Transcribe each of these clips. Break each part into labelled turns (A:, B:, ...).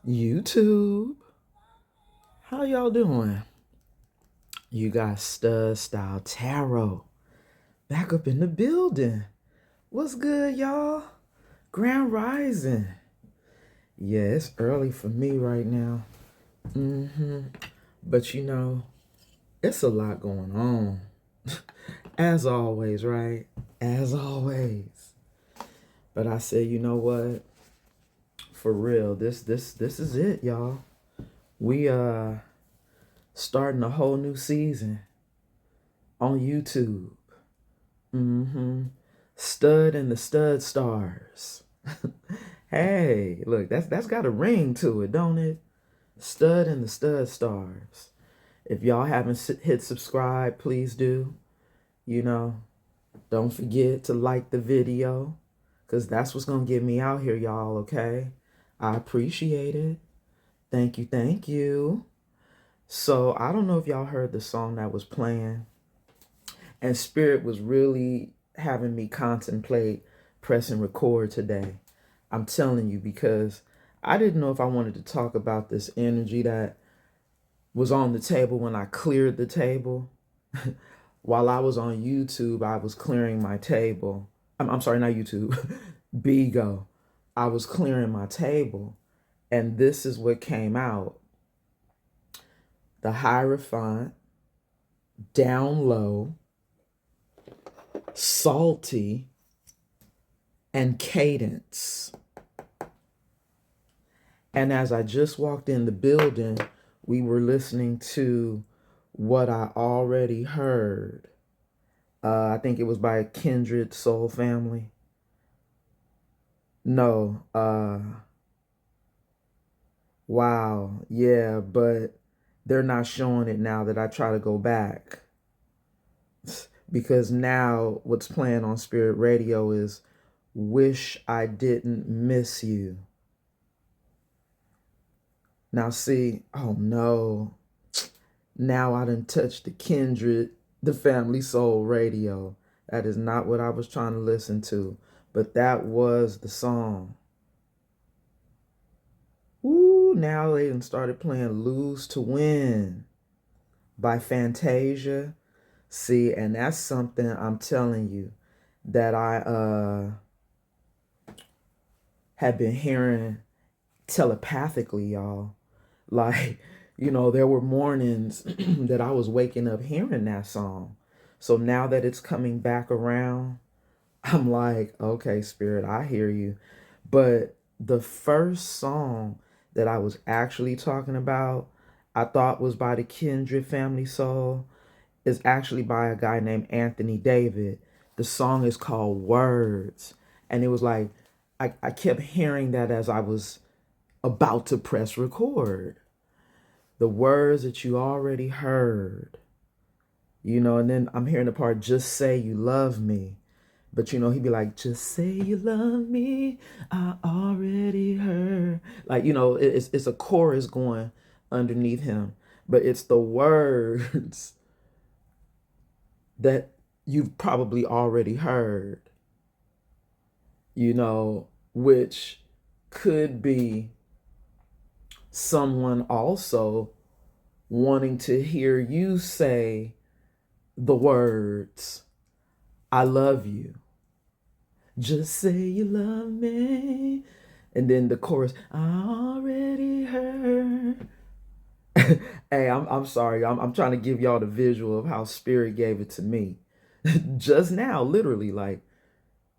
A: YouTube, how y'all doing? You got Stud Style Tarot back up in the building. What's good, y'all? Grand Rising. Yeah, it's early for me right now. But you know, it's a lot going on. As always, right? As always. But I said, you know what? For real, this is it, y'all. We starting a whole new season on YouTube. Stud and the Stud Stars. Hey, look, that's got a ring to it, don't it? Stud and the Stud Stars. If y'all haven't hit subscribe, please do. You know, don't forget to like the video, because that's what's going to get me out here, y'all, okay? I appreciate it. Thank you, thank you. So, I don't know if y'all heard the song that was playing, and Spirit was really having me contemplate pressing record today. I'm telling you, because I didn't know if I wanted to talk about this energy that was on the table when I cleared the table. While I was on YouTube, I was clearing my table. I'm sorry, not YouTube. Bigo. I was clearing my table, and this is what came out. The Hierophant, down low, salty, and cadence. And as I just walked in the building, we were listening to what I already heard. I think it was by Kindred Soul Family. No, wow, yeah, but they're not showing it now that I try to go back. Because now what's playing on Spirit Radio is Wish I Didn't Miss You. Now see, oh no. Now I done touched the Kindred, the Family Soul Radio. That is not what I was trying to listen to. But that was the song. Ooh, now they done started playing Lose to Win by Fantasia. See, and that's something I'm telling you that I have been hearing telepathically, y'all. Like, you know, there were mornings that I was waking up hearing that song. So now that it's coming back around, I'm like, okay, Spirit, I hear you. But the first song that I was actually talking about, I thought was by the Kindred Family Soul, is actually by a guy named Anthony David. The song is called Words. And it was like, I kept hearing that as I was about to press record. The words that you already heard, you know, and then I'm hearing the part, just say you love me. But, you know, he'd be like, just say you love me, I already heard. Like, you know, it's a chorus going underneath him. But it's the words that you've probably already heard, you know, which could be someone also wanting to hear you say the words, I love you. Just say you love me. And then the chorus, I already heard. Hey, I'm sorry. I'm trying to give y'all the visual of how Spirit gave it to me. Just now, literally, like,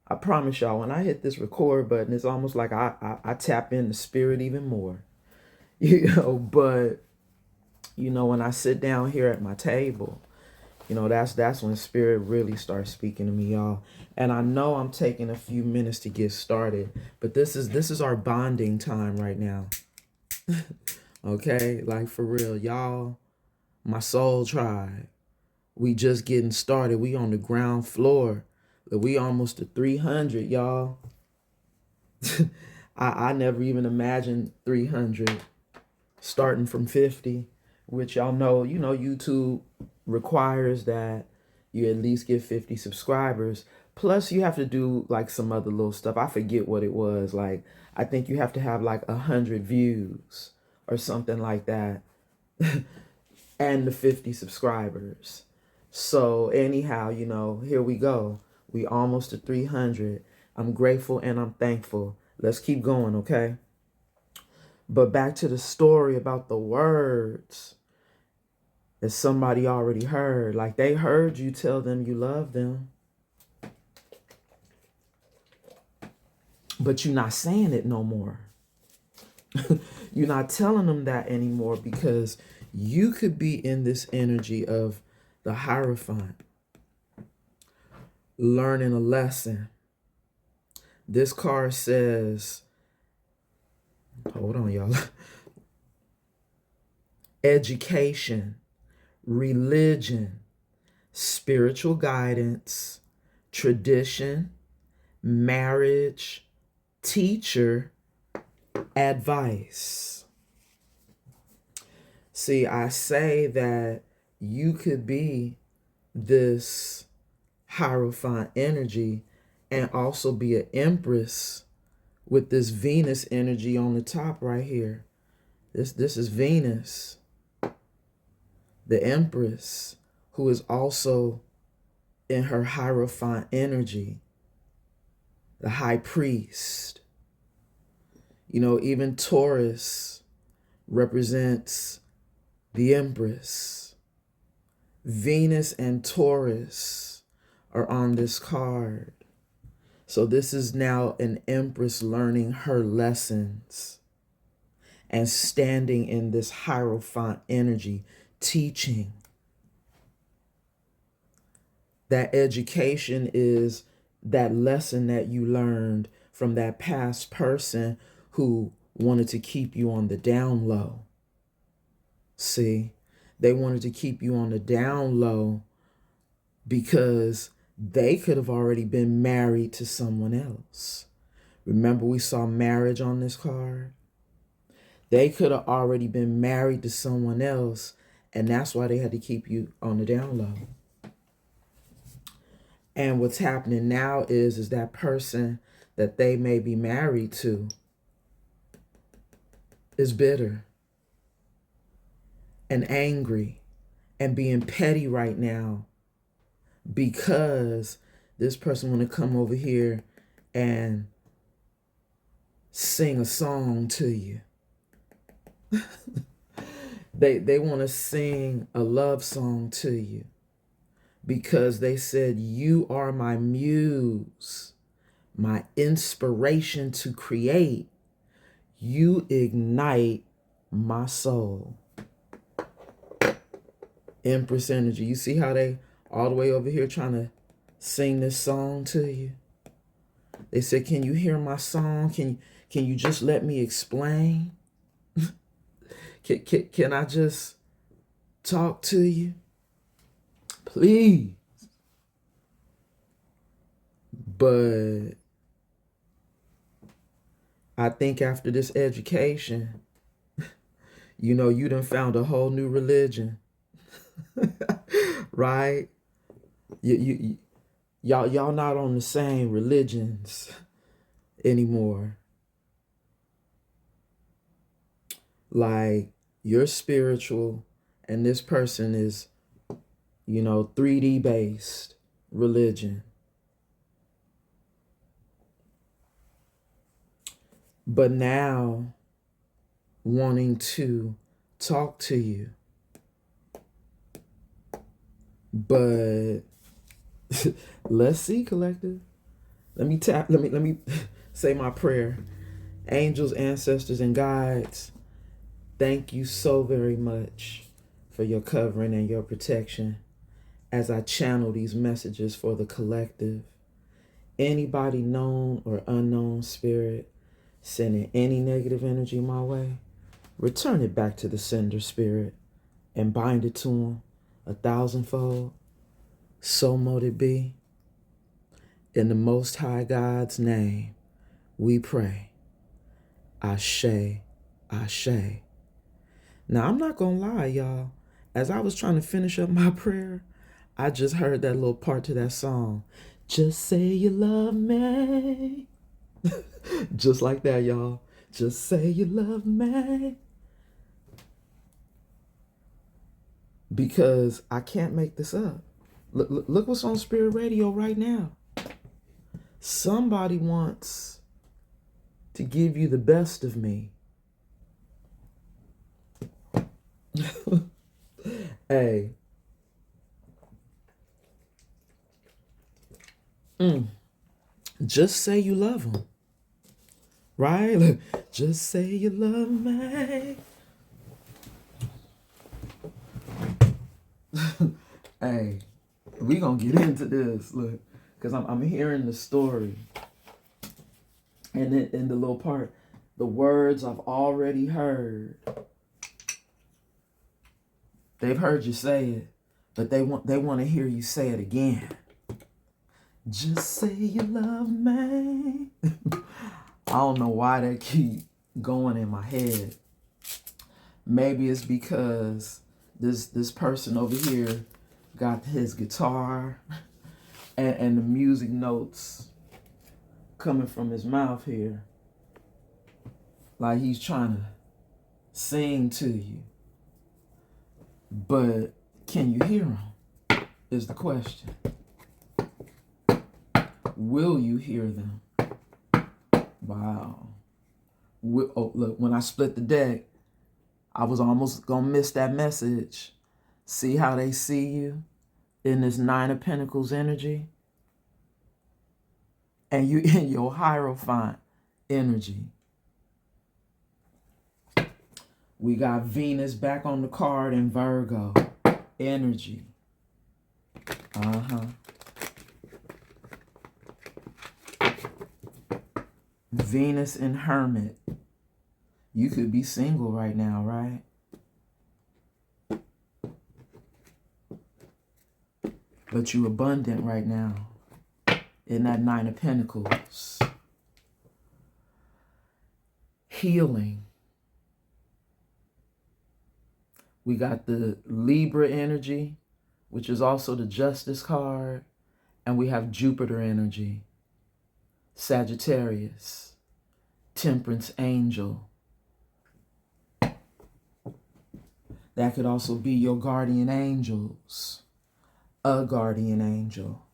A: I promise y'all, when I hit this record button, it's almost like I tap into Spirit even more. You know, but, you know, when I sit down here at my table, you know, that's when Spirit really starts speaking to me, y'all. And I know I'm taking a few minutes to get started, but this is our bonding time right now. Okay, like for real, y'all, my soul tribe. We just getting started. We on the ground floor. We almost to 300, y'all. I never even imagined 300, starting from 50, which y'all know, YouTube requires that you at least get 50 subscribers. Plus you have to do like some other little stuff. I forget what it was. Like, I think you have to have like 100 views or something like that. And the 50 subscribers. So anyhow, here we go. We almost to 300. I'm grateful and I'm thankful. Let's keep going, okay? But back to the story about the words that somebody already heard. Like, they heard you tell them you love them, but you're not saying it no more. You're not telling them that anymore, because you could be in this energy of the Hierophant, learning a lesson. This card says, hold on, y'all. Education, religion, spiritual guidance, tradition, marriage, teacher, advice. See, I say that you could be this Hierophant energy and also be an Empress with this Venus energy on the top right here. This is Venus, the Empress, who is also in her Hierophant energy, the High Priest. Even Taurus represents the Empress. Venus and Taurus are on this card. So this is now an Empress learning her lessons and standing in this Hierophant energy, teaching. That education is that lesson that you learned from that past person who wanted to keep you on the down low. See, they wanted to keep you on the down low because they could have already been married to someone else. Remember, we saw marriage on this card? They could have already been married to someone else, and that's why they had to keep you on the down low. And what's happening now is that person that they may be married to is bitter and angry and being petty right now, because this person want to come over here and sing a song to you. They want to sing a love song to you because they said, you are my muse, my inspiration to create. You ignite my soul. Empress energy. You see how they all the way over here trying to sing this song to you? They said, can you hear my song? Can you just let me explain? Can I just talk to you? Please. But I think after this education, you done found a whole new religion. Right? Y'all not on the same religions anymore. Like, you're spiritual and this person is 3D based religion. But now wanting to talk to you. But let's see, collective. Let me say my prayer. Angels, ancestors, and guides, thank you so very much for your covering and your protection as I channel these messages for the collective. Anybody known or unknown spirit sending any negative energy my way, return it back to the sender spirit and bind it to them 1,000-fold So mote it be. In the Most High God's name, we pray. Ashe, Ashe. Now, I'm not going to lie, y'all. As I was trying to finish up my prayer, I just heard that little part to that song. Just say you love me. Just like that, y'all. Just say you love me. Because I can't make this up. Look what's on Spirit Radio right now. Somebody wants to give you the best of me. Hey. Just say you love him. Right? Look, just say you love me. Hey, we gonna get into this. Look, because I'm hearing the story. And in the little part, the words I've already heard. They've heard you say it, but they want to hear you say it again. Just say you love me. I don't know why that keep going in my head. Maybe it's because this person over here got his guitar and the music notes coming from his mouth here. Like he's trying to sing to you. But can you hear him? Is the question. Will you hear them? Wow. Oh, look, when I split the deck, I was almost going to miss that message. See how they see you in this Nine of Pentacles energy? And you in your Hierophant energy. We got Venus back on the card in Virgo energy. Venus in Hermit. You could be single right now, right? But you abundant right now in that Nine of Pentacles. Healing. We got the Libra energy, which is also the Justice card. And we have Jupiter energy. Sagittarius. Temperance angel. That could also be your guardian angels. A guardian angel.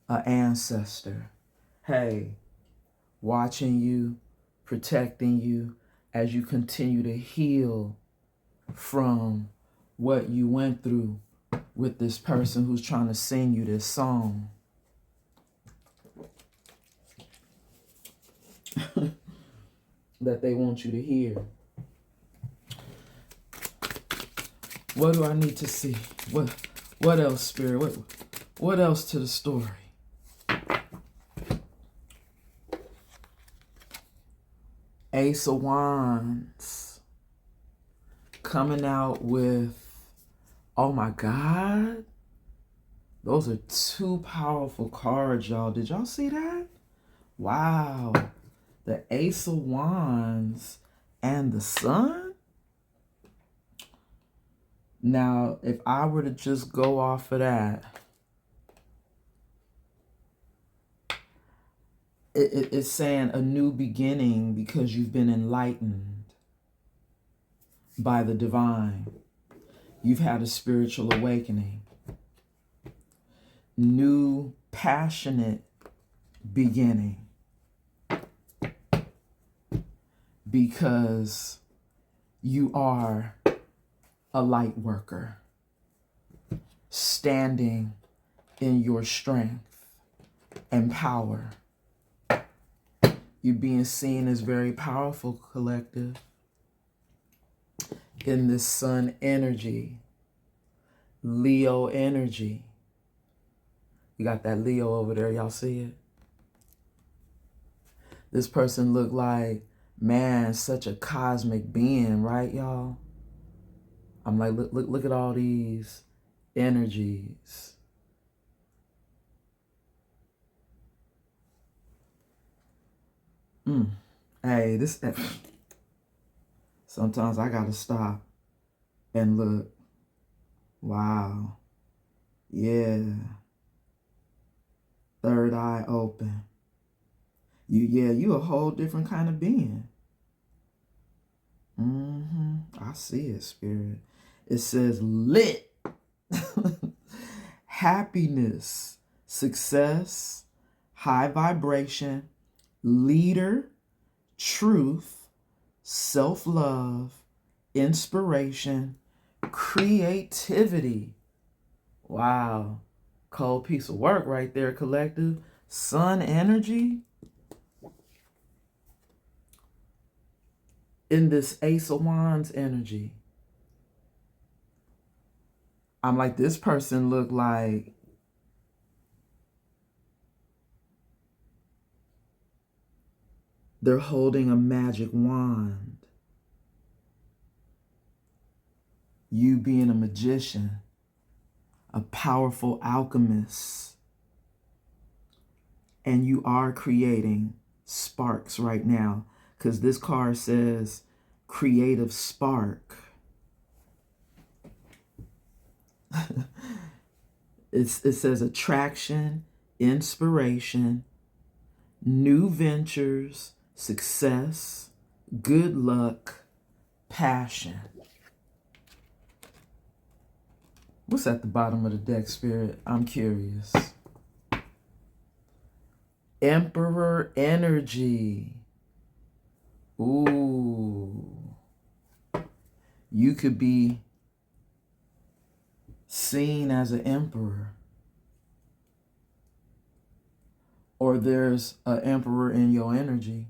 A: An ancestor. Hey, watching you, protecting you as you continue to heal from what you went through with this person who's trying to sing you this song. That they want you to hear. What do I need to see? What else, Spirit? What else to the story? Ace of Wands coming out with, oh my God, those are two powerful cards, y'all. Did y'all see that? Wow. The Ace of Wands and the Sun? Now, if I were to just go off of that, it's saying a new beginning because you've been enlightened by the divine. You've had a spiritual awakening. New, passionate beginning. Because you are a light worker, standing in your strength and power. You're being seen as very powerful, collective, in this Sun energy, Leo energy. You got that Leo over there, y'all see it? This person looked like, man, such a cosmic being, right, y'all? I'm like, look at all these energies Mm. Hey, sometimes I gotta stop and look. Wow. Yeah. Third eye open. You a whole different kind of being. I see it, Spirit. It says lit. Happiness, success, high vibration, leader, truth, self-love, inspiration, creativity. Wow. Cold piece of work right there, collective. Sun energy in this Ace of Wands energy. I'm like, this person look like they're holding a magic wand. You being a magician, a powerful alchemist, and you are creating sparks right now, because this card says creative spark. It says attraction, inspiration, new ventures, success, good luck, passion. What's at the bottom of the deck, Spirit? I'm curious. Emperor energy. Ooh. You could be seen as an emperor. Or there's an emperor in your energy.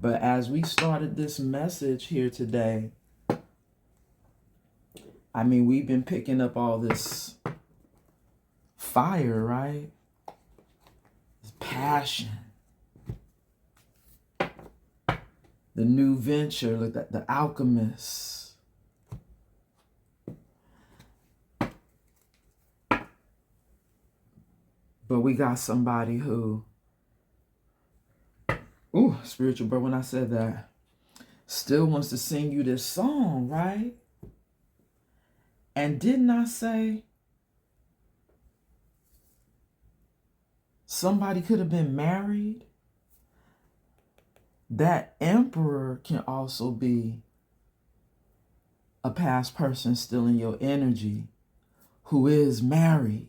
A: But as we started this message here today, I mean, we've been picking up all this fire, right? This passion. The new venture, like the alchemist. But we got somebody who, ooh, spiritual bro, when I said that, still wants to sing you this song, right? And didn't I say somebody could have been married? That emperor can also be a past person still in your energy who is married.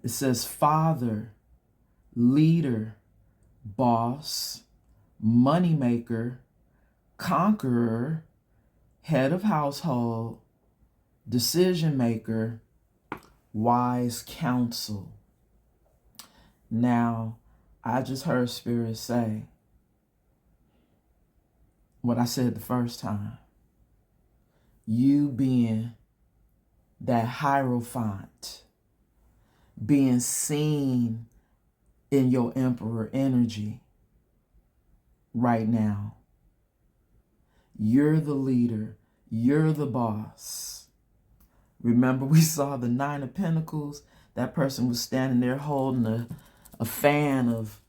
A: It says father, leader, boss, moneymaker, conqueror, head of household, decision maker, wise counsel. Now, I just heard Spirit say what I said the first time. You being that Hierophant, being seen in your emperor energy right now. You're the leader. You're the boss. Remember, we saw the Nine of Pentacles. That person was standing there holding a fan of,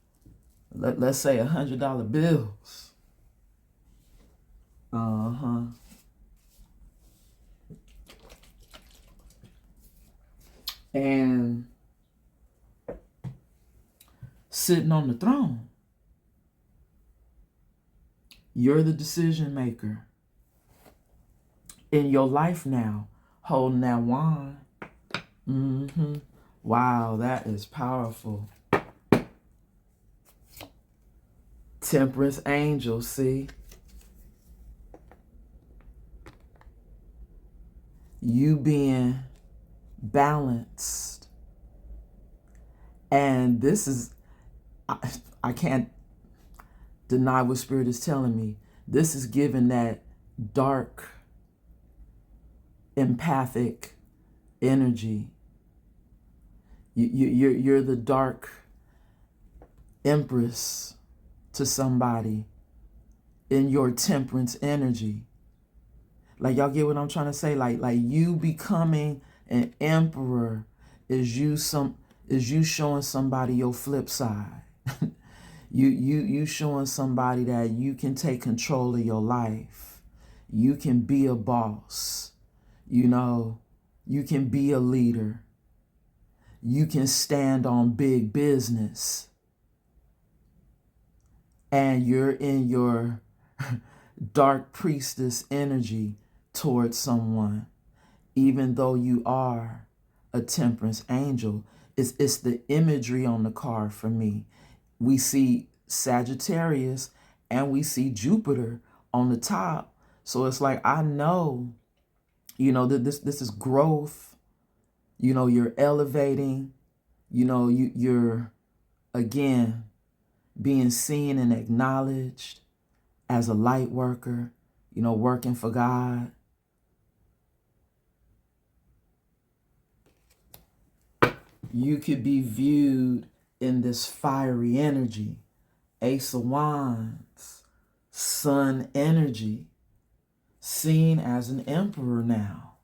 A: let's say, $100 bills. And sitting on the throne. You're the decision maker in your life now, holding that wand. Wow, that is powerful. Temperance angel, see? You being balanced. And this is, I can't deny what Spirit is telling me. This is giving that dark, empathic energy. You're the dark empress to somebody in your temperance energy. Like, y'all get what I'm trying to say? Like you becoming an emperor is you showing somebody your flip side. You showing somebody that you can take control of your life. You can be a boss. You know, you can be a leader. You can stand on big business. And you're in your dark priestess energy towards someone, even though you are a temperance angel. It's the imagery on the card for me. We see Sagittarius and we see Jupiter on the top. So it's like, I know, that this is growth. You're elevating. You're again being seen and acknowledged as a light worker, working for God. You could be viewed in this fiery energy, Ace of Wands, Sun energy, seen as an emperor now.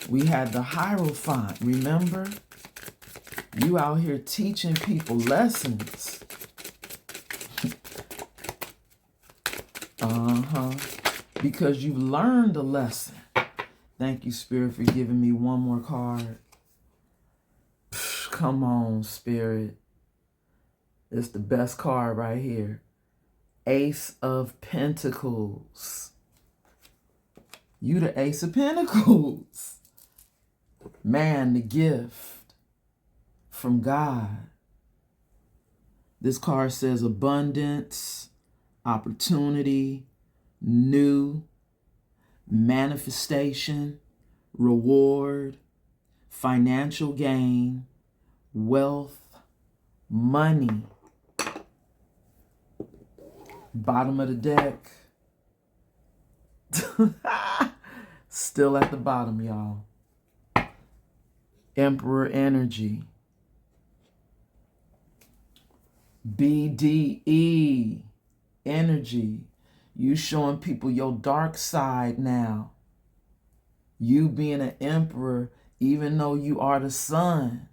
A: We had the Hierophant, remember? You out here teaching people lessons. Because you've learned a lesson. Thank you, Spirit, for giving me one more card. Come on, Spirit. It's the best card right here. Ace of Pentacles. You the Ace of Pentacles. Man, the gift from God. This card says abundance, opportunity, new, manifestation, reward, financial gain, wealth, money. Bottom of the deck. Still at the bottom, y'all. Emperor energy. BDE energy. You showing people your dark side now. You being an emperor, even though you are the sun.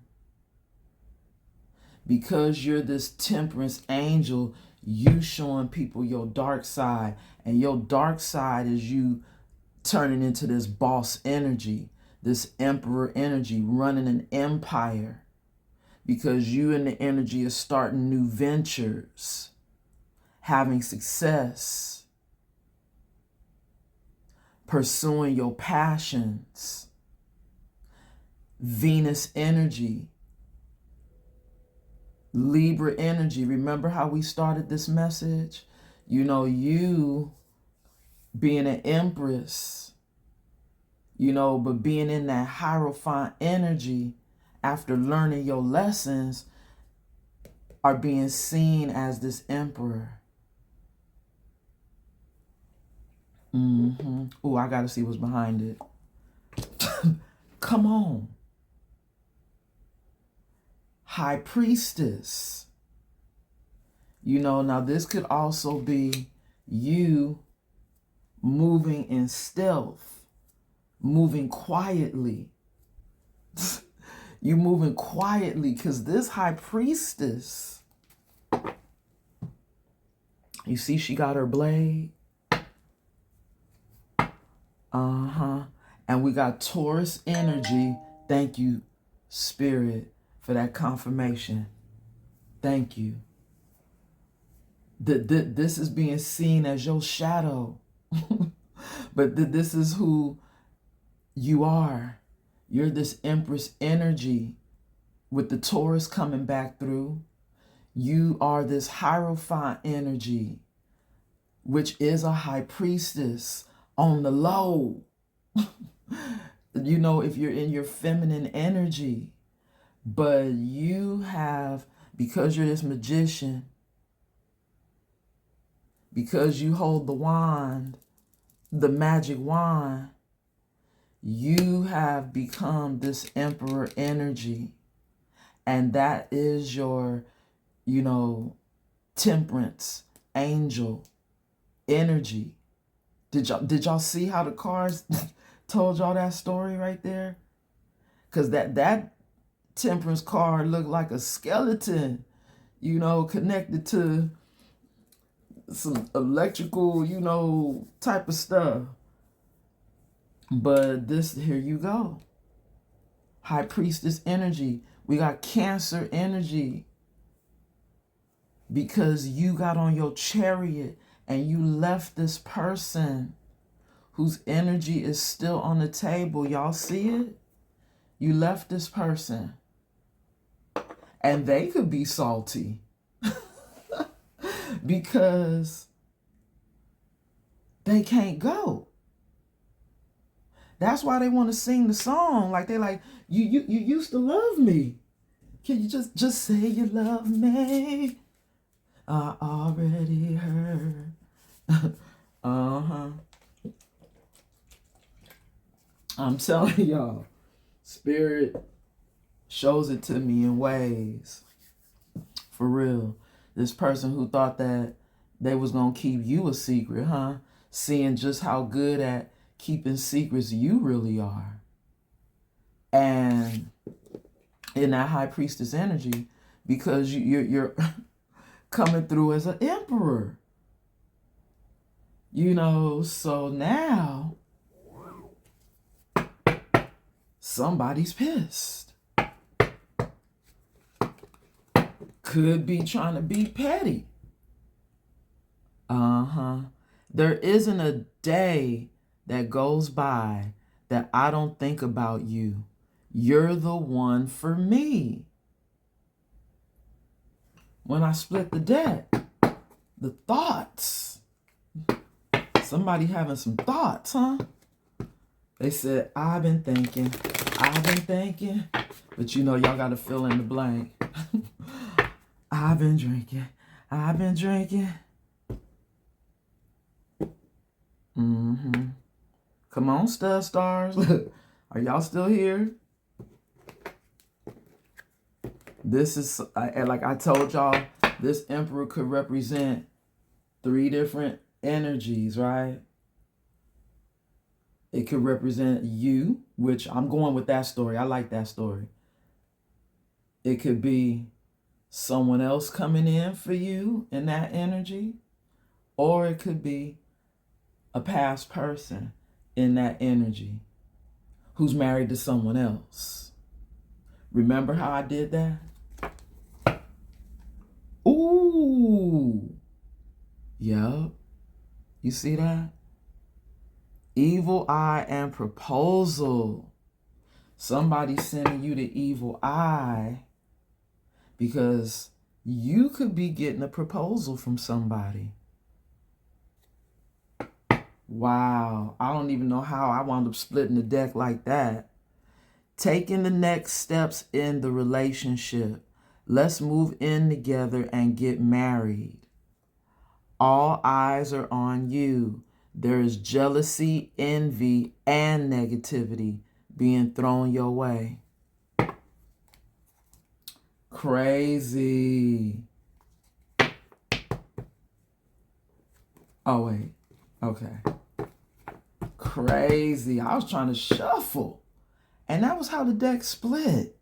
A: Because you're this temperance angel, you showing people your dark side. And your dark side is you turning into this boss energy, this emperor energy, running an empire. Because you in the energy of starting new ventures, having success, pursuing your passions. Venus energy, Libra energy. Remember how we started this message? You being an empress, but being in that Hierophant energy after learning your lessons are being seen as this emperor. Oh, I got to see what's behind it. Come on. High Priestess. Now this could also be you moving in stealth, moving quietly. You moving quietly because this High Priestess, you see she got her blade. And we got Taurus energy. Thank you, Spirit, for that confirmation. Thank you. This is being seen as your shadow. But this is who you are. You're this Empress energy with the Taurus coming back through. You are this Hierophant energy, which is a High Priestess on the low. If you're in your feminine energy, but you have, because you're this magician, because you hold the wand, the magic wand, you have become this emperor energy. And that is your, temperance angel energy. Did y'all see how the cards told y'all that story right there? Because that temperance card looked like a skeleton, connected to some electrical, type of stuff. But here you go. High priestess energy. We got Cancer energy. Because you got on your chariot and you left this person whose energy is still on the table. Y'all see it? You left this person. And they could be salty. Because they can't go. That's why they want to sing the song. Like they're like, you used to love me. Can you just say you love me? I already heard. I'm telling y'all, Spirit shows it to me in ways. For real. This person who thought that they was going to keep you a secret, seeing just how good at keeping secrets you really are. And in that high priestess energy, because you're coming through as an emperor. So now somebody's pissed. Could be trying to be petty. There isn't a day that goes by that I don't think about you. You're the one for me. When I split the deck, the thoughts. Somebody having some thoughts, huh? They said, I've been thinking. But y'all got to fill in the blank. I've been drinking. Come on, stud stars. Are y'all still here? This is, like I told y'all, this emperor could represent 3 different energies, right? It could represent you, which I'm going with that story. I like that story. It could be someone else coming in for you in that energy, or it could be a past person in that energy who's married to someone else. Remember how I did that? Ooh. Yup. You see that? Evil eye and proposal. Somebody sending you the evil eye because you could be getting a proposal from somebody. Wow. I don't even know how I wound up splitting the deck like that. Taking the next steps in the relationship. Let's move in together and get married. All eyes are on you. There is jealousy, envy, and negativity being thrown your way. Crazy. Oh, wait. Okay. Crazy. I was trying to shuffle. And that was how the deck split.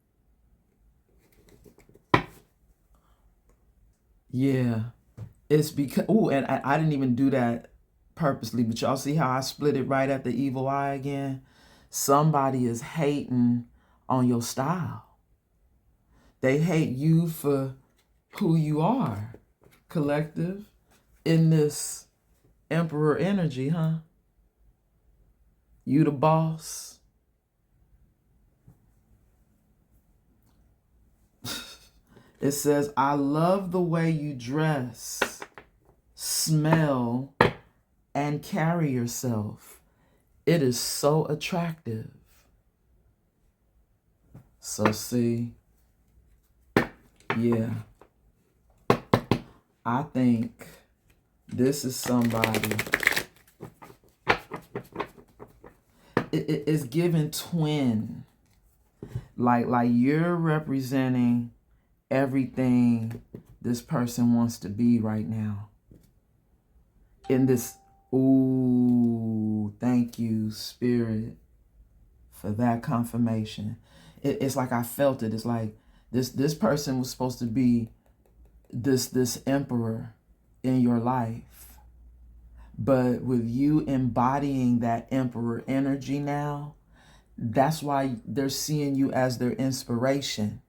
A: Yeah. It's because, and I didn't even do that purposely, but y'all see how I split it right at the evil eye again? Somebody is hating on your style. They hate you for who you are, collective, in this emperor energy, huh? You the boss. It says, I love the way you dress, smell, and carry yourself. It is so attractive. So see, yeah, I think this is somebody. It is given twin. Like you're representing everything this person wants to be right now. In this, thank you, Spirit, for that confirmation. It's like I felt it. It's like this person was supposed to be this emperor in your life. But with you embodying that emperor energy now, that's why they're seeing you as their inspiration.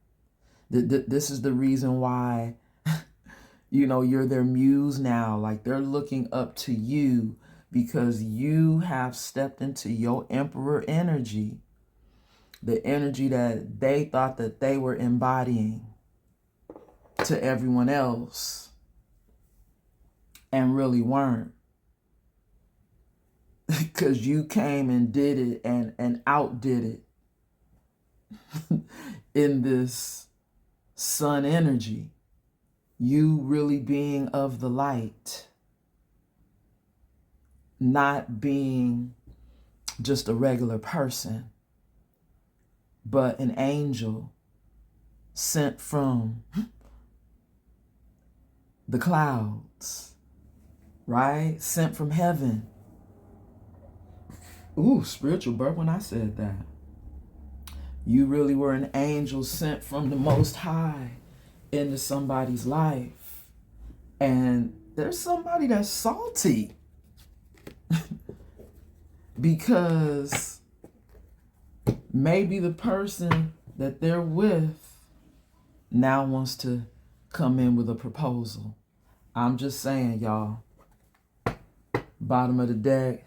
A: This is the reason why, you're their muse now. Like, they're looking up to you because you have stepped into your emperor energy, the energy that they thought that they were embodying to everyone else and really weren't. Because you came and did it and outdid it in this sun energy. You really being of the light, not being just a regular person, but an angel sent from the clouds, right? Sent from heaven. Ooh, spiritual burp when I said that. You really were an angel sent from the Most High into somebody's life. And there's somebody that's salty because maybe the person that they're with now wants to come in with a proposal. I'm just saying, y'all, bottom of the deck,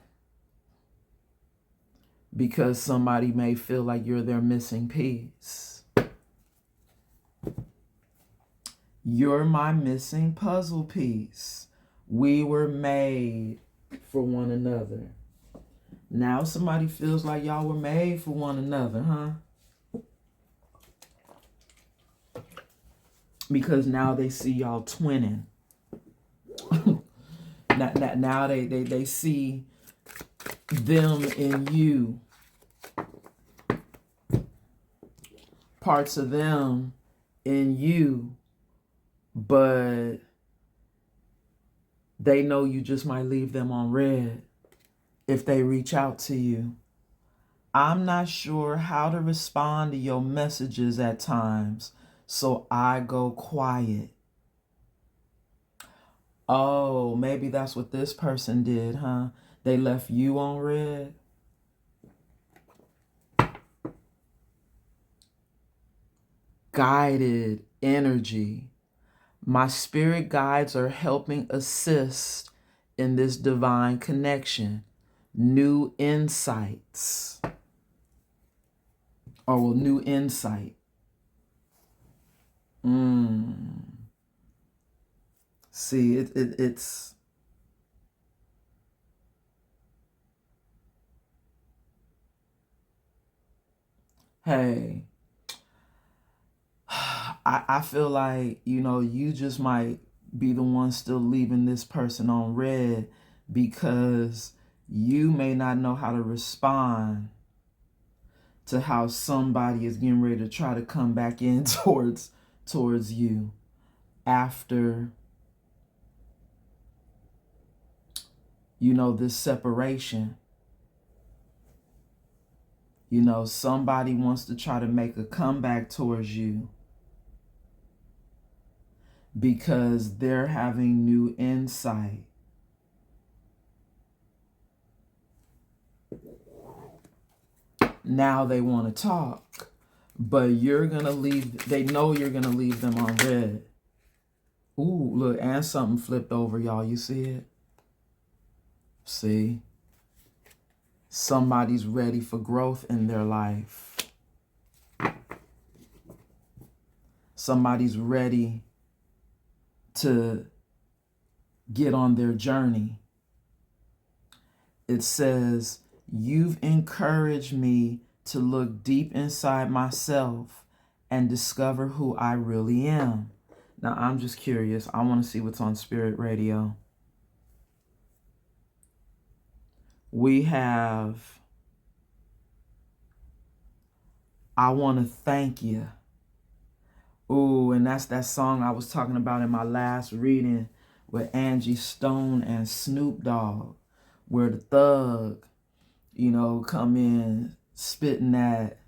A: because somebody may feel like you're their missing piece. You're my missing puzzle piece. We were made for one another. Now somebody feels like y'all were made for one another, huh? Because now they see y'all twinning. now they see them in you. Parts of them in you, but they know you just might leave them on red if they reach out to you. I'm not sure how to respond to your messages at times, so I go quiet. Oh, maybe that's what this person did, huh? They left you on red. Guided energy. My spirit guides are helping assist in this divine connection. New insights. New insight. See, it's hey, I feel like, you just might be the one still leaving this person on red because you may not know how to respond to how somebody is getting ready to try to come back in towards you after, this separation. Somebody wants to try to make a comeback towards you because they're having new insight. Now they want to talk, but they know you're going to leave them on red. Ooh, look, and something flipped over, y'all. You see it? See? Somebody's ready for growth in their life. Somebody's ready to get on their journey. It says, you've encouraged me to look deep inside myself and discover who I really am. Now, I'm just curious. I want to see what's on Spirit Radio. We have, I want to thank you. Ooh, and that's that song I was talking about in my last reading with Angie Stone and Snoop Dogg, where the thug, come in spitting that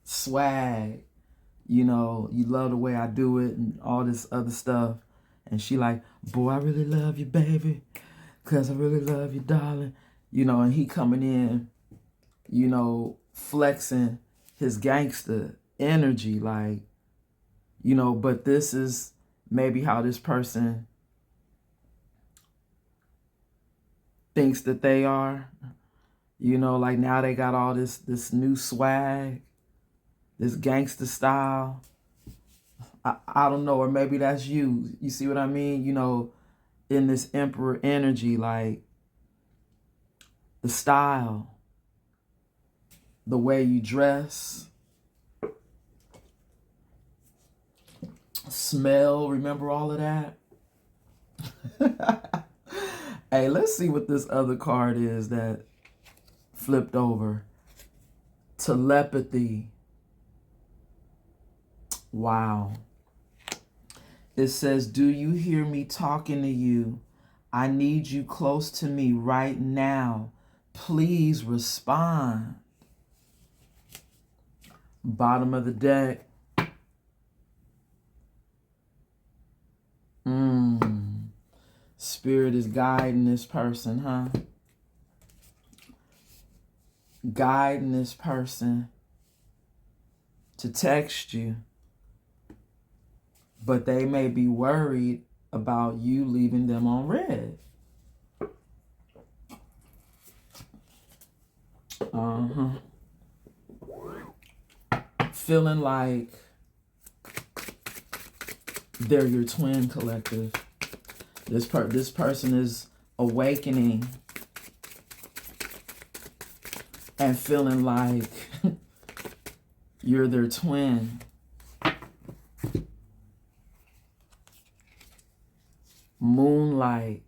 A: swag, you love the way I do it and all this other stuff. And she like, boy, I really love you, baby, because I really love you, darling. You know, and he coming in, you know, flexing his gangster energy, like, you know, but this is maybe how this person thinks that they are. You know, like now they got all this new swag, this gangster style. I don't know, or maybe that's you. You see what I mean? You know, in this emperor energy, like the style, the way you dress, smell, remember all of that? Hey, let's see what this other card is that flipped over. Telepathy. Wow. It says, do you hear me talking to you? I need you close to me right now. Please respond. Bottom of the deck. Spirit is guiding this person, huh? Guiding this person to text you. But they may be worried about you leaving them on red. Feeling like they're your twin, collective. This person is awakening and feeling like you're their twin. Moonlight.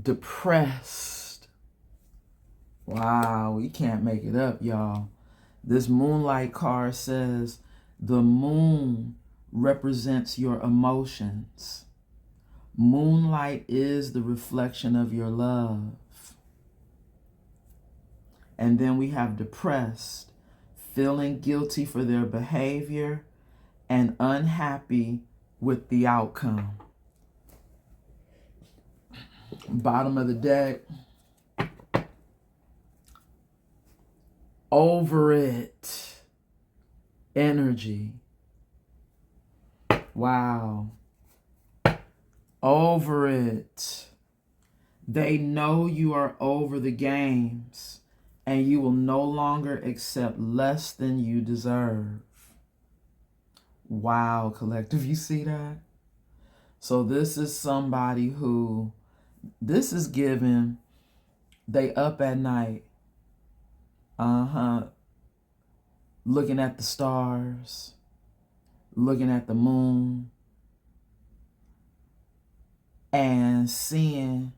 A: Depressed. Wow, we can't make it up, y'all. This moonlight card says the moon represents your emotions. Moonlight is the reflection of your love. And then we have depressed, feeling guilty for their behavior and unhappy with the outcome. Bottom of the deck. Over it. Energy. Wow. Over it. They know you are over the games and you will no longer accept less than you deserve. Wow, collective, you see that? So this is somebody who, this is given, they up at night, looking at the stars, looking at the moon, and seeing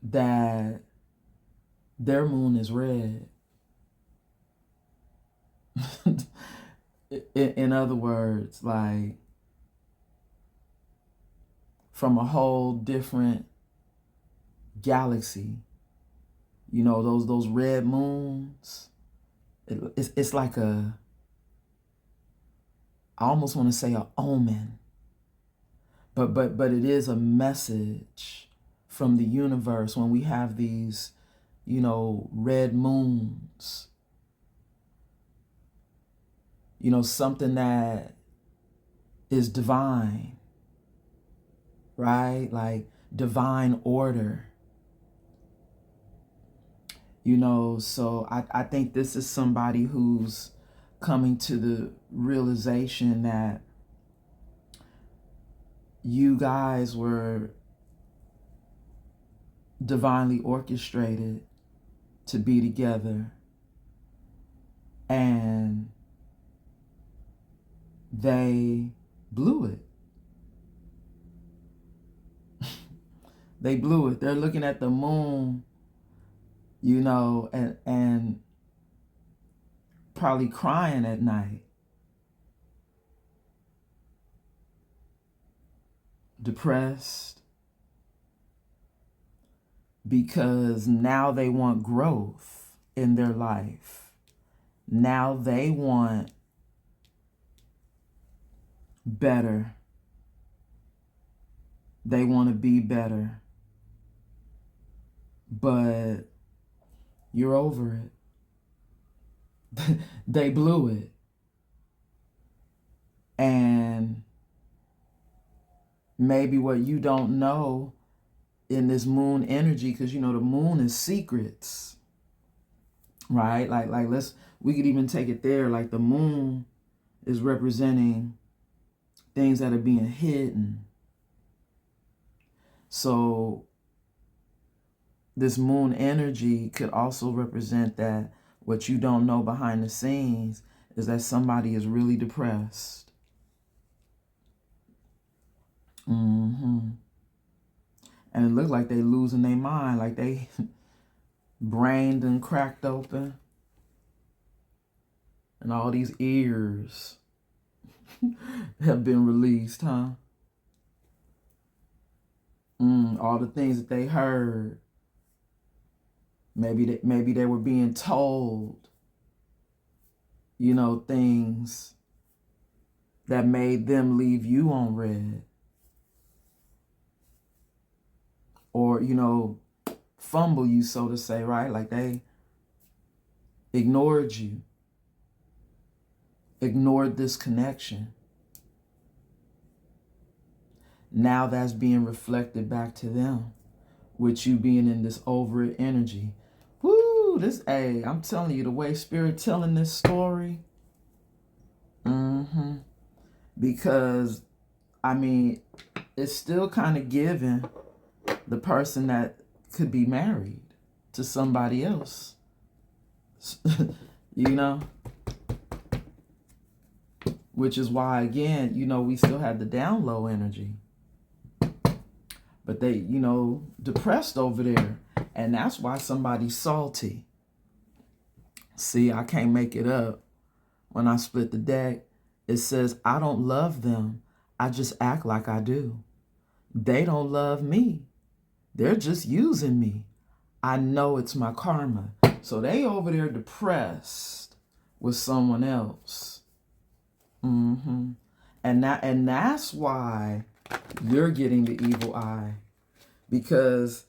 A: that their moon is red. In other words, like from a whole different galaxy. You know, those red moons. It's like I almost want to say an omen. But it is a message from the universe when we have these, you know, red moons. You know, something that is divine, right? Like divine order. You know, so I think this is somebody who's coming to the realization that you guys were divinely orchestrated to be together, and they blew it. They blew it. They're looking at the moon, you know, and probably crying at night. Depressed. Because now they want growth in their life. Now they want better. They want to be better. But you're over it. They blew it. And maybe what you don't know in this moon energy, because the moon is secrets, right? Like we could even take it there. Like the moon is representing things that are being hidden. So this moon energy could also represent that what you don't know behind the scenes is that somebody is really depressed. And it looks like they losing their mind, like they brain done cracked open. And all these ears have been released, huh? All the things that they heard. Maybe they were being told, things that made them leave you on red. Or, fumble you, so to say, right? Like they ignored you. Ignored this connection. Now that's being reflected back to them with you being in this over it energy. Woo, I'm telling you, the way Spirit telling this story. Because, it's still kind of giving the person that could be married to somebody else. Which is why, again, we still have the down low energy. But they, depressed over there. And that's why somebody's salty. See, I can't make it up. When I split the deck, it says, I don't love them. I just act like I do. They don't love me. They're just using me. I know it's my karma. So they over there depressed with someone else. And that's why you're getting the evil eye, because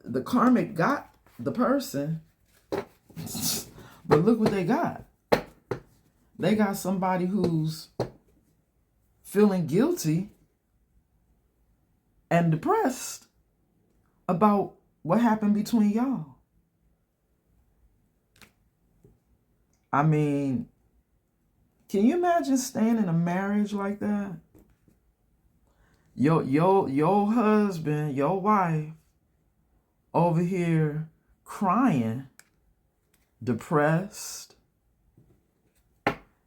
A: the karmic got the person, but look what they got. They got somebody who's feeling guilty and depressed about what happened between y'all. Can you imagine staying in a marriage like that? Your husband, your wife, over here crying, depressed,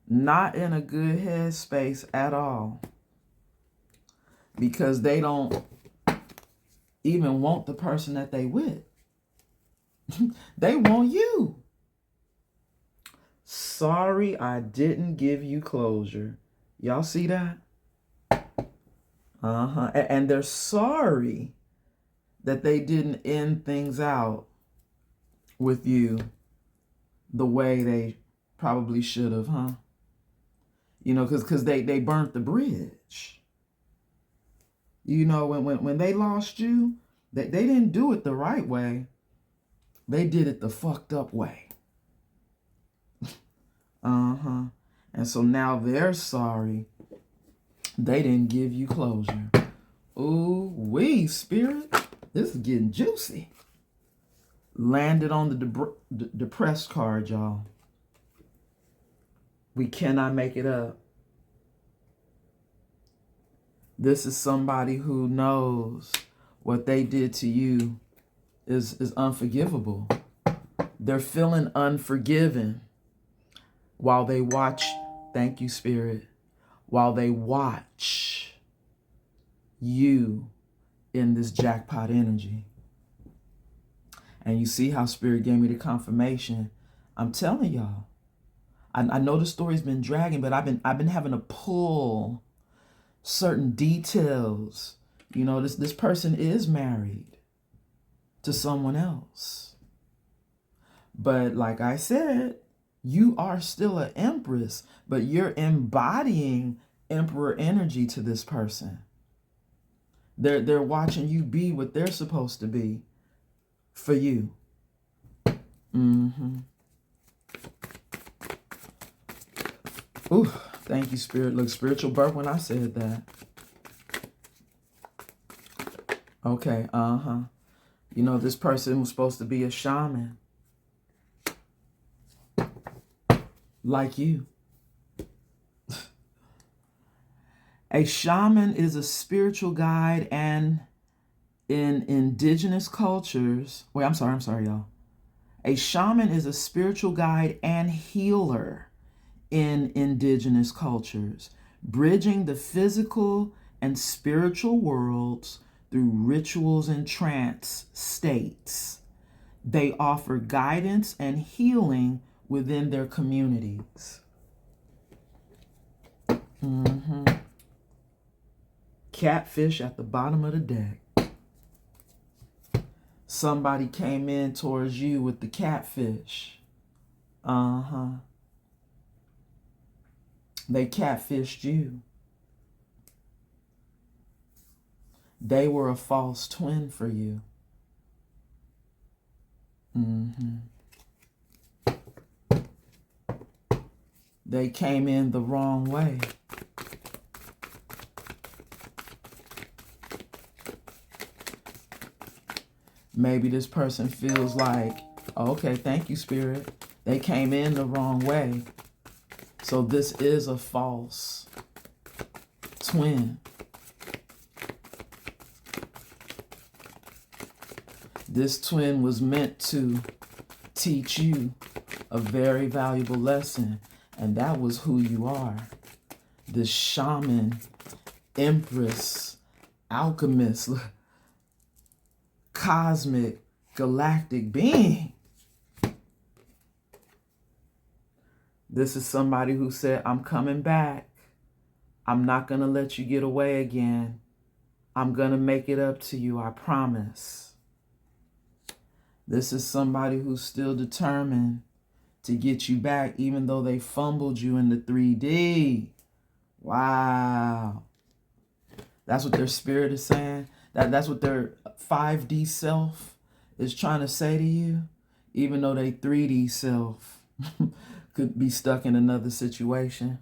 A: not in a good headspace at all, because they don't even want the person that they with. They want you. Sorry, I didn't give you closure. Y'all see that? And they're sorry that they didn't end things out with you the way they probably should have, huh? Because they burnt the bridge. When they lost you, they didn't do it the right way. They did it the fucked up way. And so now they're sorry they didn't give you closure. Ooh, wee, Spirit. This is getting juicy. Landed on the depressed card, y'all. We cannot make it up. This is somebody who knows what they did to you is unforgivable. They're feeling unforgiven while they watch, thank you, Spirit, while they watch you in this jackpot energy. And you see how Spirit gave me the confirmation. I'm telling y'all, I know the story's been dragging, but I've been having to pull certain details. This person is married to someone else. But like I said, you are still an empress, but you're embodying emperor energy to this person. They're watching you be what they're supposed to be for you. Mm-hmm. Ooh, thank you, Spirit. Look, spiritual birth when I said that. Okay, You know, this person was supposed to be a shaman. Like you. A shaman is a spiritual guide, and in indigenous cultures, I'm sorry, y'all. A shaman is a spiritual guide and healer in indigenous cultures, bridging the physical and spiritual worlds through rituals and trance states. They offer guidance and healing within their communities. Mm-hmm. Catfish at the bottom of the deck. Somebody came in towards you with the catfish. They catfished you. They were a false twin for you. They came in the wrong way. Maybe this person feels like, okay, thank you, Spirit. They came in the wrong way. So this is a false twin. This twin was meant to teach you a very valuable lesson, and that was who you are. This shaman, empress, alchemist, cosmic, galactic being. This is somebody who said, I'm coming back. I'm not going to let you get away again. I'm going to make it up to you, I promise. This is somebody who's still determined to get you back, even though they fumbled you in the 3D. Wow. That's what their spirit is saying. That's what their 5D self is trying to say to you, even though they 3D self could be stuck in another situation.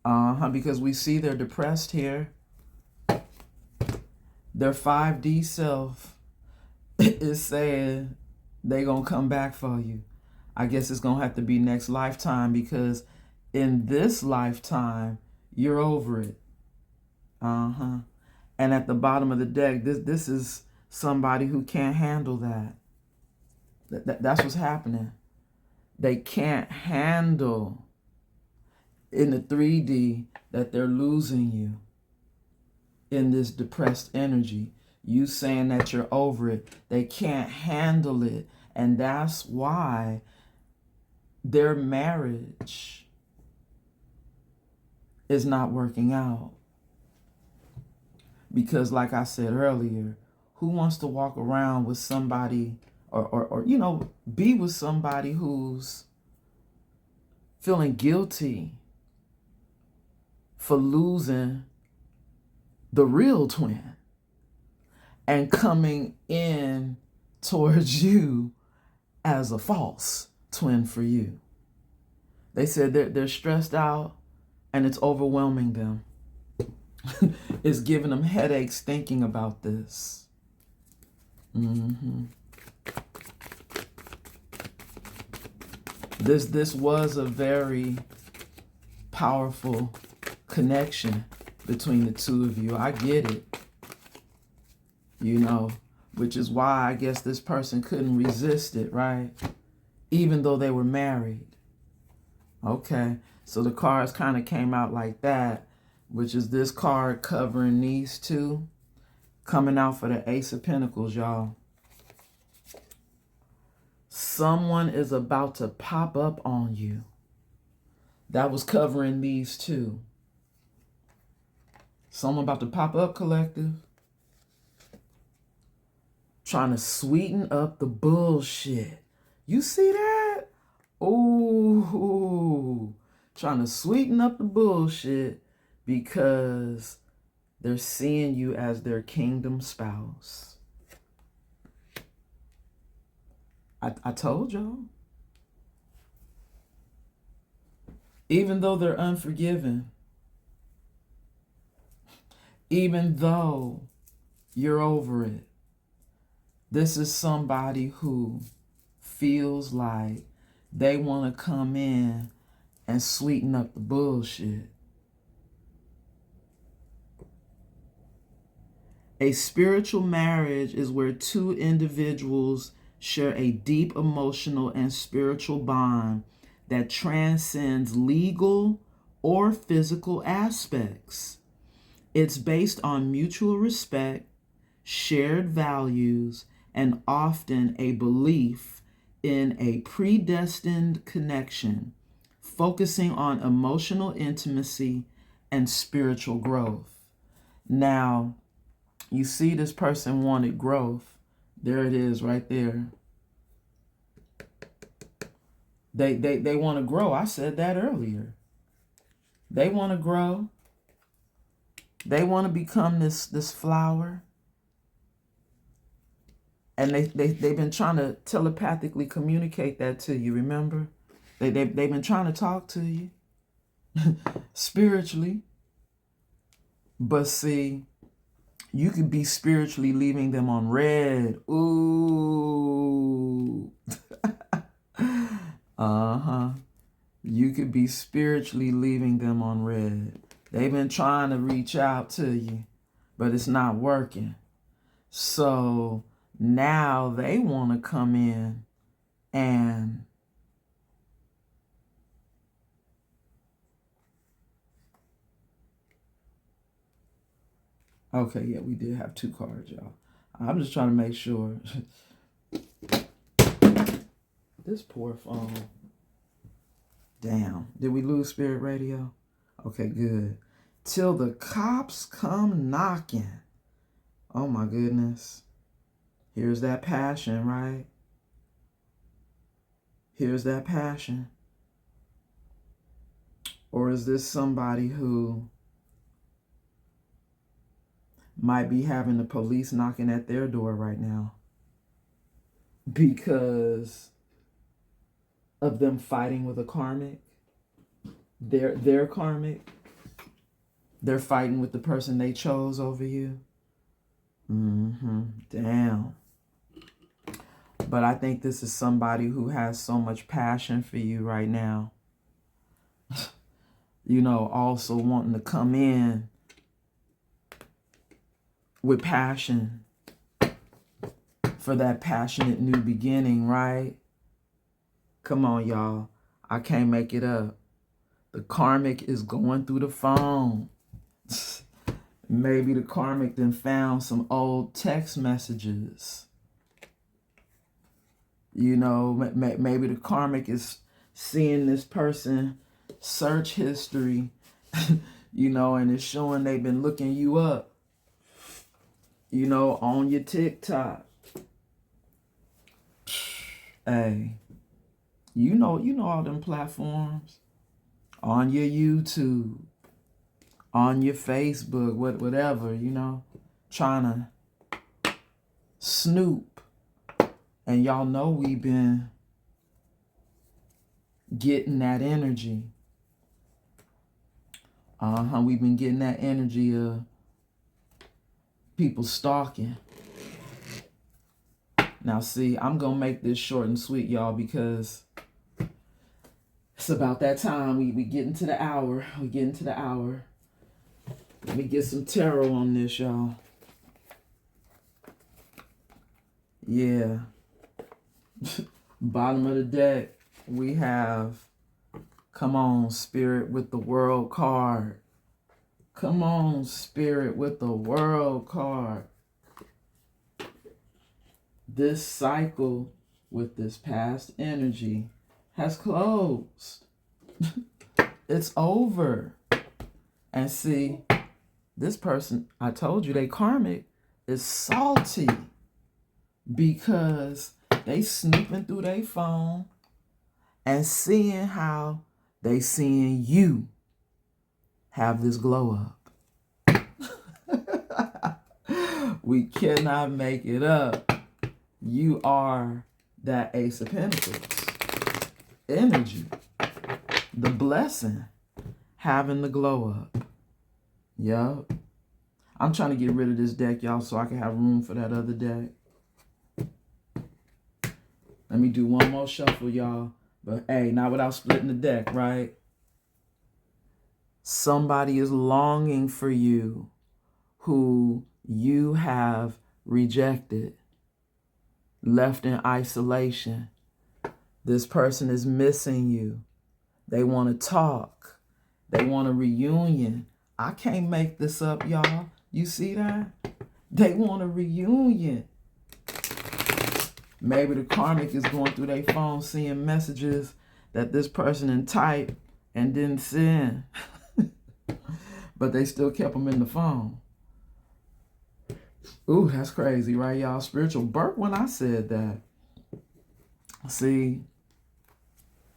A: Because we see they're depressed here. Their 5D self is saying they gonna come back for you. I guess it's gonna have to be next lifetime, because in this lifetime, you're over it. And at the bottom of the deck, this is somebody who can't handle that. That's what's happening. They can't handle in the 3D that they're losing you in this depressed energy. You saying that you're over it. They can't handle it. And that's why their marriage is not working out. Because like I said earlier, who wants to walk around with somebody or be with somebody who's feeling guilty for losing the real twin and coming in towards you as a false twin for you? They said they're stressed out and it's overwhelming them. It's giving them headaches thinking about this. This was a very powerful connection between the two of you. I get it. Which is why I guess this person couldn't resist it, right? Even though they were married. Okay, so the cards kind of came out like that, which is this card covering these two, coming out for the Ace of Pentacles, y'all. Someone is about to pop up on you. That was covering these two. Someone about to pop up, collective. Trying to sweeten up the bullshit. You see that? Ooh. trying to sweeten up the bullshit because they're seeing you as their kingdom spouse. I told y'all. Even though they're unforgiven, even though you're over it, this is somebody who feels like they want to come in and sweeten up the bullshit. A spiritual marriage is where two individuals share a deep emotional and spiritual bond that transcends legal or physical aspects. It's based on mutual respect, shared values, and often a belief in a predestined connection, focusing on emotional intimacy and spiritual growth. Now, you see this person wanted growth. There it is right there. They want to grow. I said that earlier. They want to grow. They want to become this flower. And they've been trying to telepathically communicate that to you, remember? They've been trying to talk to you spiritually. But see, you could be spiritually leaving them on red. Ooh. Uh-huh. You could be spiritually leaving them on red. They've been trying to reach out to you, but it's not working. So now they want to come in and okay, yeah, we did have two cards, y'all. I'm just trying to make sure. This poor phone. Damn. Did we lose Spirit Radio? Okay, good. Till the cops come knocking. Oh my goodness. Here's that passion, right? Here's that passion. Or is this somebody who might be having the police knocking at their door right now because of them fighting with a karmic? They're karmic. They're fighting with the person they chose over you. Damn. But I think this is somebody who has so much passion for you right now. You know, also wanting to come in with passion for that passionate new beginning, right? Come on, y'all. I can't make it up. The karmic is going through the phone. Maybe the karmic then found some old text messages. You know, maybe the karmic is seeing this person search history, you know, and it's showing they've been looking you up, you know, on your TikTok. Hey, you know all them platforms, on your YouTube, on your Facebook, whatever, you know, trying to snoop. And y'all know we've been getting that energy. We've been getting that energy of people stalking. Now, see, I'm going to make this short and sweet, y'all, because it's about that time. We getting to the hour. We getting to the hour. Let me get some tarot on this, y'all. Yeah. Bottom of the deck, we have, come on, Spirit, with the World card. Come on, Spirit, with the World card. This cycle with this past energy has closed. It's over. And see, this person, I told you, they karmic, is salty because they snooping through their phone and seeing how They seeing you have this glow up. We cannot make it up. You are that Ace of Pentacles energy, the blessing, having the glow up. Yup. I'm trying to get rid of this deck, y'all, so I can have room for that other deck. Let me do one more shuffle, y'all. But hey, not without splitting the deck, right? Somebody is longing for you who you have rejected, left in isolation. This person is missing you. They want to talk. They want a reunion. I can't make this up, y'all. You see that? They want a reunion. Maybe the karmic is going through their phone seeing messages that this person had typed and didn't send. But they still kept them in the phone. Ooh, that's crazy, right, y'all? Spiritual burp when I said that. See,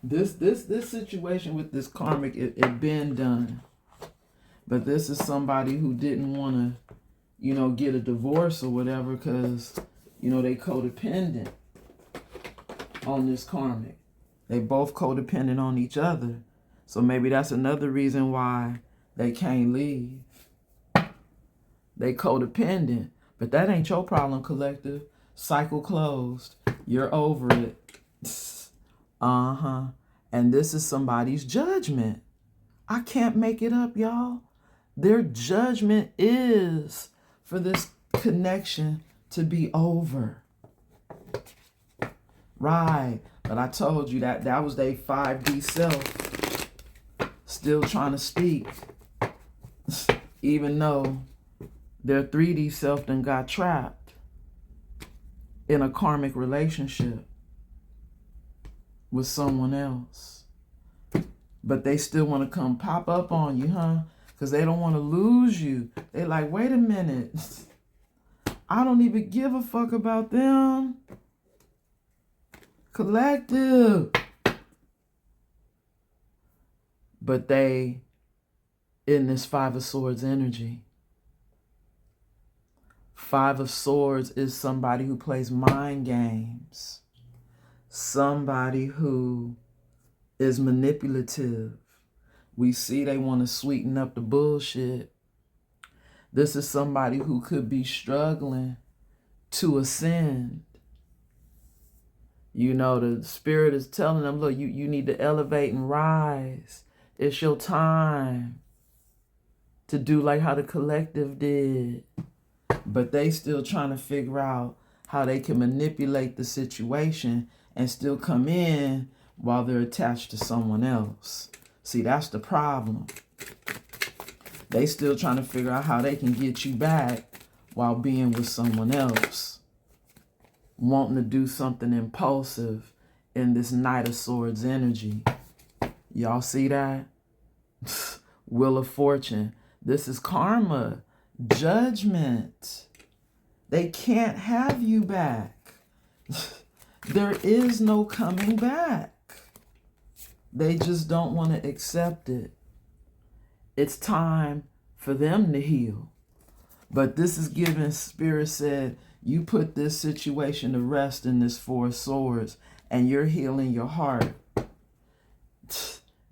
A: this situation with this karmic, it been done. But this is somebody who didn't want to, get a divorce or whatever because, they codependent on this karmic. They both codependent on each other. So maybe that's another reason why they can't leave. They codependent. But that ain't your problem, collective. Cycle closed. You're over it. Uh-huh. And this is somebody's judgment. I can't make it up, y'all. Their judgment is for this connection to be over. Right. But I told you that was their 5D self still trying to speak. Even though their 3D self done got trapped in a karmic relationship with someone else. But they still want to come pop up on you, huh? Because they don't want to lose you. They like, wait a minute. I don't even give a fuck about them. Collective. But they in this Five of Swords energy. Five of Swords is somebody who plays mind games. Somebody who is manipulative. We see they want to sweeten up the bullshit. This is somebody who could be struggling to ascend. The spirit is telling them, look, you need to elevate and rise. It's your time to do like how the collective did. But they still trying to figure out how they can manipulate the situation and still come in while they're attached to someone else. See, that's the problem. They still trying to figure out how they can get you back while being with someone else. Wanting to do something impulsive in this Knight of Swords energy. Y'all see that? Wheel of Fortune. This is karma. Judgment. They can't have you back. There is no coming back. They just don't want to accept it. It's time for them to heal. But this is given, Spirit said, you put this situation to rest in this Four of Swords, and you're healing your heart.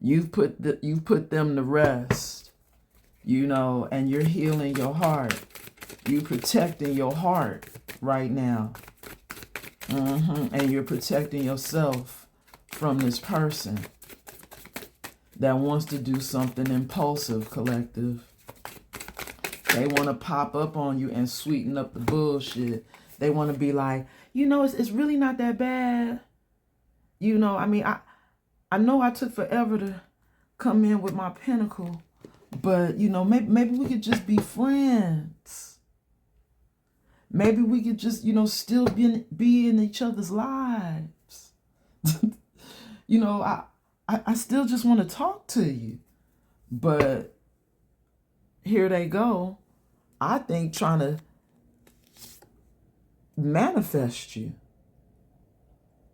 A: You've put them to rest, and you're healing your heart. You're protecting your heart right now. And you're protecting yourself from this person that wants to do something impulsive, collective. They want to pop up on you and sweeten up the bullshit. They want to be like, it's really not that bad. I know I took forever to come in with my pinnacle, but, maybe we could just be friends. Maybe we could just, still be in each other's lives. I still just want to talk to you. But here they go, I think, trying to manifest you.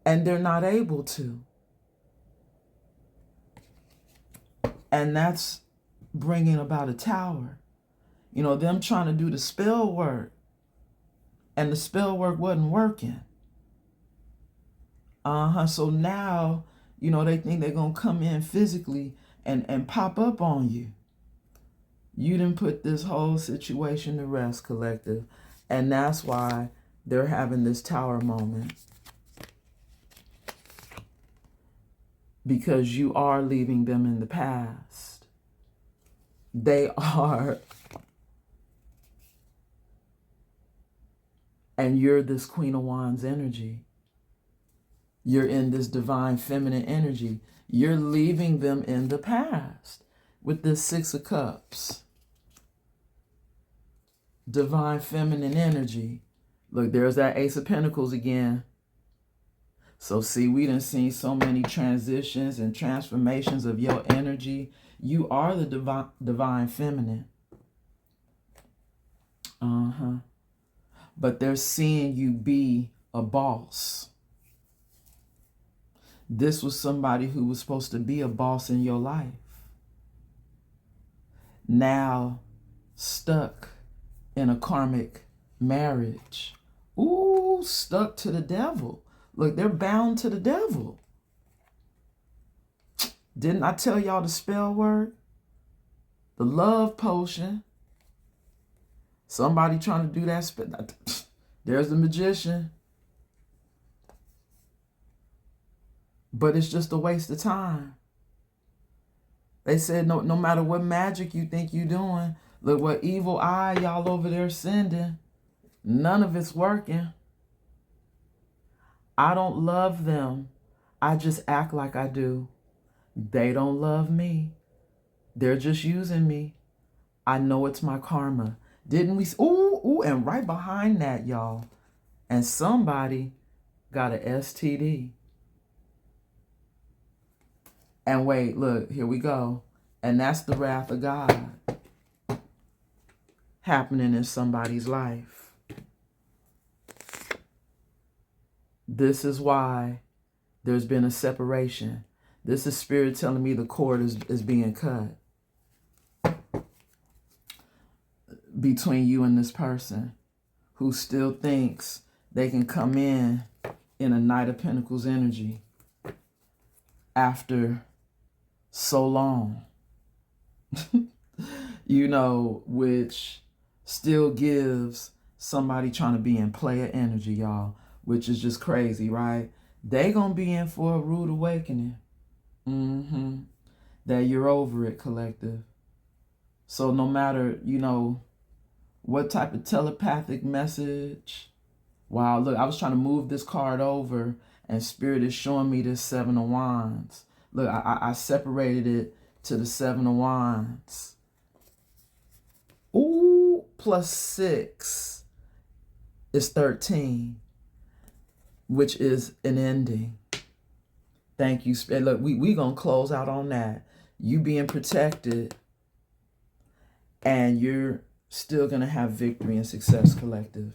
A: And they're not able to. And that's bringing about a tower. You know, them trying to do the spell work, and the spell work wasn't working. So now, you know, they think they're going to come in physically and pop up on you. You didn't put this whole situation to rest, collective. And that's why they're having this tower moment. Because you are leaving them in the past. They are. And you're this Queen of Wands energy. You're in this divine feminine energy. You're leaving them in the past with this Six of Cups. Divine feminine energy. Look, there's that Ace of Pentacles again. So see, we done seen so many transitions and transformations of your energy. You are the divine feminine. But they're seeing you be a boss. This was somebody who was supposed to be a boss in your life. Now stuck in a karmic marriage. Ooh, stuck to the devil. Look, they're bound to the devil. Didn't I tell y'all the spell word? The love potion. Somebody trying to do that spell. There's the magician. But it's just a waste of time. They said no matter what magic you think you're doing, look what evil eye y'all over there sending. None of it's working. I don't love them. I just act like I do. They don't love me. They're just using me. I know it's my karma. Didn't we? Ooh, and right behind that, y'all. And somebody got an STD. And wait, look, here we go. And that's the wrath of God happening in somebody's life. This is why there's been a separation. This is spirit telling me the cord is being cut between you and this person who still thinks they can come in a Knight of Pentacles energy after so long. You know, which still gives somebody trying to be in player energy, y'all, which is just crazy, right? They gonna be in for a rude awakening. That you're over it, collective. So no matter, you know, what type of telepathic message. Wow, look, I was trying to move this card over and Spirit is showing me this Seven of Wands. Look, I separated it to the Seven of Wands. Ooh, plus 6 is 13, which is an ending. Thank you, Spirit. Look, we gonna close out on that. You being protected, and you're still gonna have victory and success, collective.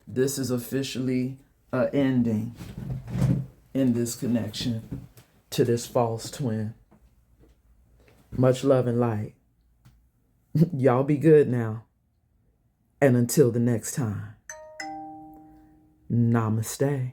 A: This is officially an ending in this connection to this false twin. Much love and light. Y'all be good now. And until the next time, namaste.